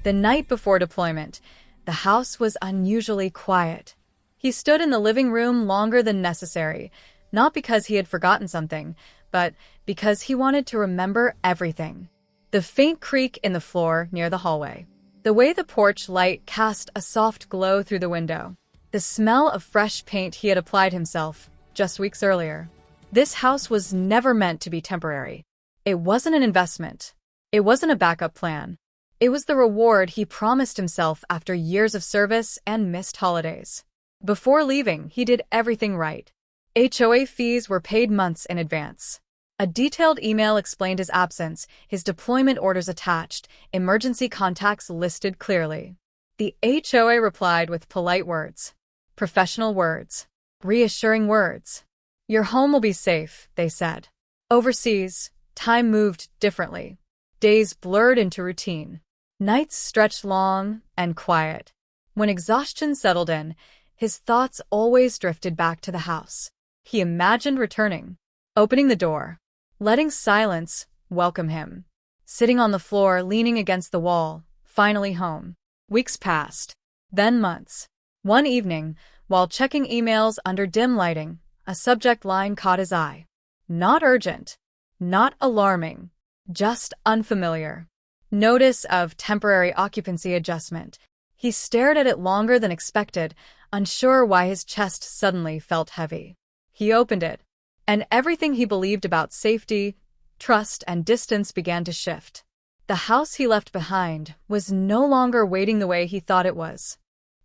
The night before deployment, the house was unusually quiet. He stood in the living room longer than necessary, not because he had forgotten something, but because he wanted to remember everything. The faint creak in the floor near the hallway. The way the porch light cast a soft glow through the window. The smell of fresh paint he had applied himself just weeks earlier. This house was never meant to be temporary. It wasn't an investment. It wasn't a backup plan. It was the reward he promised himself after years of service and missed holidays. Before leaving, he did everything right. HOA fees were paid months in advance. A detailed email explained his absence, his deployment orders attached, emergency contacts listed clearly. The HOA replied with polite words, professional words, reassuring words. Your home will be safe, they said. Overseas, time moved differently. Days blurred into routine. Nights stretched long and quiet. When exhaustion settled in, his thoughts always drifted back to the house. He imagined returning, opening the door, letting silence welcome him. Sitting on the floor, leaning against the wall, finally home. Weeks passed, then months. One evening, while checking emails under dim lighting, a subject line caught his eye. Not urgent, not alarming, just unfamiliar. Notice of temporary occupancy adjustment. He stared at it longer than expected, unsure why his chest suddenly felt heavy. He opened it, and everything he believed about safety, trust, and distance began to shift. The house he left behind was no longer waiting the way he thought it was.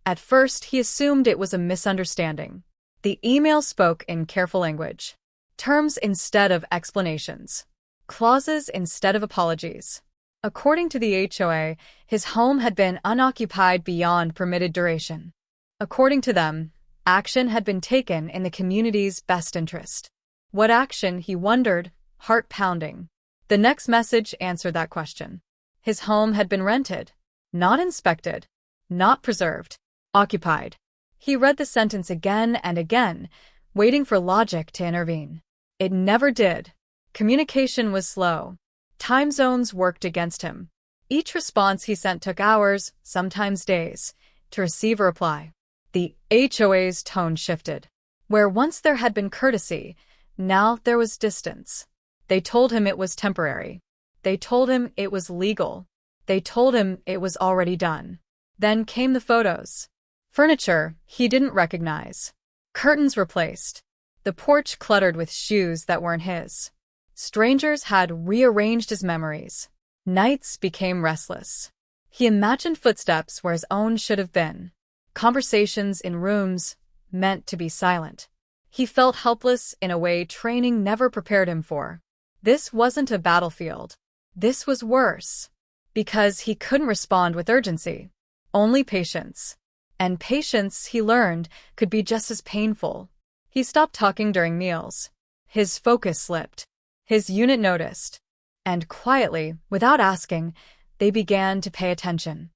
At first, he assumed it was a misunderstanding. The email spoke in careful language. Terms instead of explanations. Clauses instead of apologies. According to the HOA, his home had been unoccupied beyond permitted duration. According to them, action had been taken in the community's best interest. What action, he wondered, heart pounding. The next message answered that question. His home had been rented, not inspected, not preserved, occupied. He read the sentence again and again, waiting for logic to intervene. It never did. Communication was slow. Time zones worked against him. Each response he sent took hours, sometimes days, to receive a reply. The HOA's tone shifted. Where once there had been courtesy, now there was distance. They told him it was temporary. They told him it was legal. They told him it was already done. Then came the photos. Furniture he didn't recognize. Curtains replaced. The porch cluttered with shoes that weren't his. Strangers had rearranged his memories. Nights became restless. He imagined footsteps where his own should have been. Conversations in rooms meant to be silent. He felt helpless in a way training never prepared him for. This wasn't a battlefield. This was worse. Because he couldn't respond with urgency. Only patience. And patience, he learned, could be just as painful. He stopped talking during meals. His focus slipped. His unit noticed. And quietly, without asking, they began to pay attention.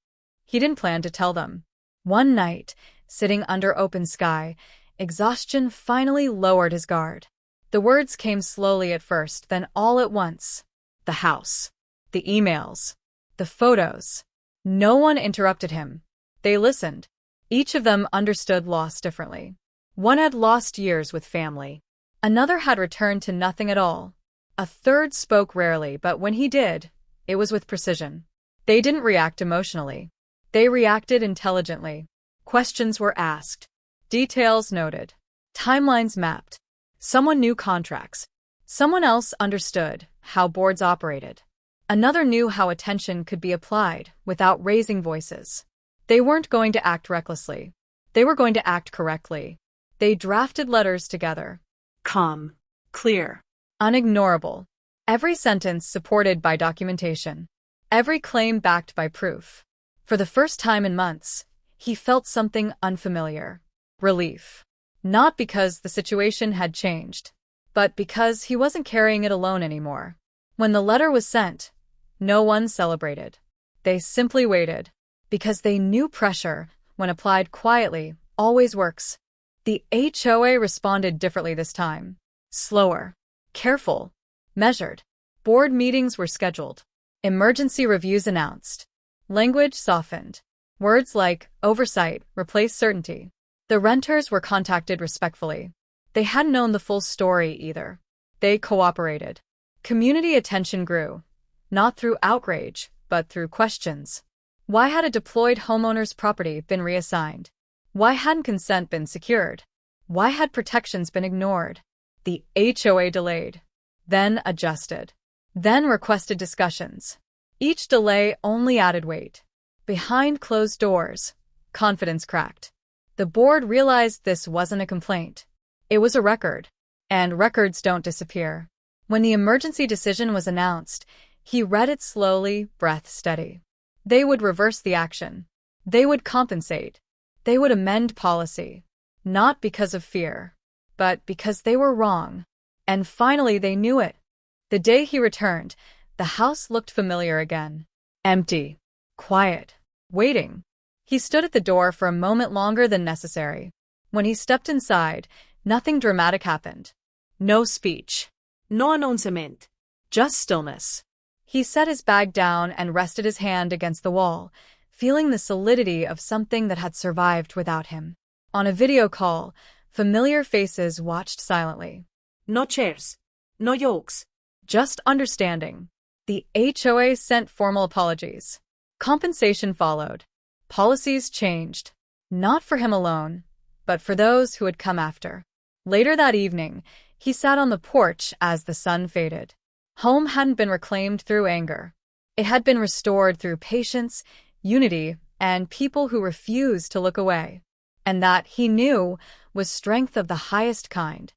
He didn't plan to tell them. One night, sitting under open sky, exhaustion finally lowered his guard. The words came slowly at first, then all at once. The house. The emails. The photos. No one interrupted him. They listened. Each of them understood loss differently. One had lost years with family. Another had returned to nothing at all. A third spoke rarely, but when he did, it was with precision. They didn't react emotionally. They reacted intelligently. Questions were asked. Details noted. Timelines mapped. Someone knew contracts. Someone else understood how boards operated. Another knew how attention could be applied without raising voices. They weren't going to act recklessly. They were going to act correctly. They drafted letters together. Calm. Clear. Unignorable. Every sentence supported by documentation. Every claim backed by proof. For the first time in months, he felt something unfamiliar. Relief. Not because the situation had changed, but because he wasn't carrying it alone anymore. When the letter was sent, no one celebrated. They simply waited, because they knew pressure, when applied quietly, always works. The HOA responded differently this time. Slower. Careful. Measured. Board meetings were scheduled. Emergency reviews announced. Language softened. Words like oversight replaced certainty. The renters were contacted respectfully. They hadn't known the full story either. They cooperated. Community attention grew, not through outrage, but through questions. Why had a deployed homeowner's property been reassigned? Why hadn't consent been secured? Why had protections been ignored? The HOA delayed, then adjusted, then requested discussions. Each delay only added weight. Behind closed doors, confidence cracked. The board realized this wasn't a complaint. It was a record, and records don't disappear. When the emergency decision was announced, he read it slowly, breath steady. They would reverse the action. They would compensate. They would amend policy. Not because of fear, but because they were wrong. And finally they knew it. The day he returned, the house looked familiar again. Empty. Quiet. Waiting. He stood at the door for a moment longer than necessary. When he stepped inside, nothing dramatic happened. No speech. No announcement. Just stillness. He set his bag down and rested his hand against the wall, feeling the solidity of something that had survived without him. On a video call, familiar faces watched silently. No chairs. No yokes. Just understanding. The HOA sent formal apologies. Compensation followed. Policies changed. Not for him alone, but for those who had come after. Later that evening, he sat on the porch as the sun faded. Home hadn't been reclaimed through anger. It had been restored through patience, unity, and people who refused to look away. And that, he knew, was strength of the highest kind.